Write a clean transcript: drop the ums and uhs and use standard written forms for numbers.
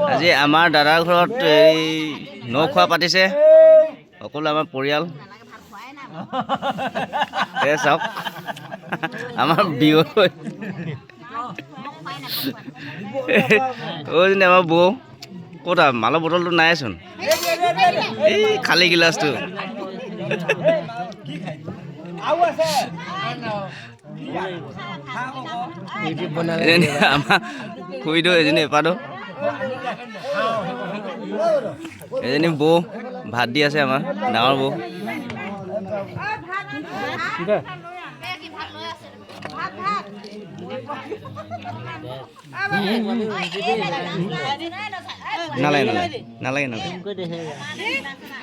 আজি আমাৰ দাদাৰ ঘৰত এই নখোৱা পাতিছে সকলো আমাৰ পৰিয়াল চাওক আমাৰ বিহু আমাৰ বৌ ক'তা মালৰ বটলটো নাইচোন এই খালী গিলাচটো আমাৰ খুৰীটো এজনী এপাদো এজনী বৌ ভাত দি আছে আমাৰ ডাঙৰ বৌ নালাগে নালাগে নালাগে নালাগে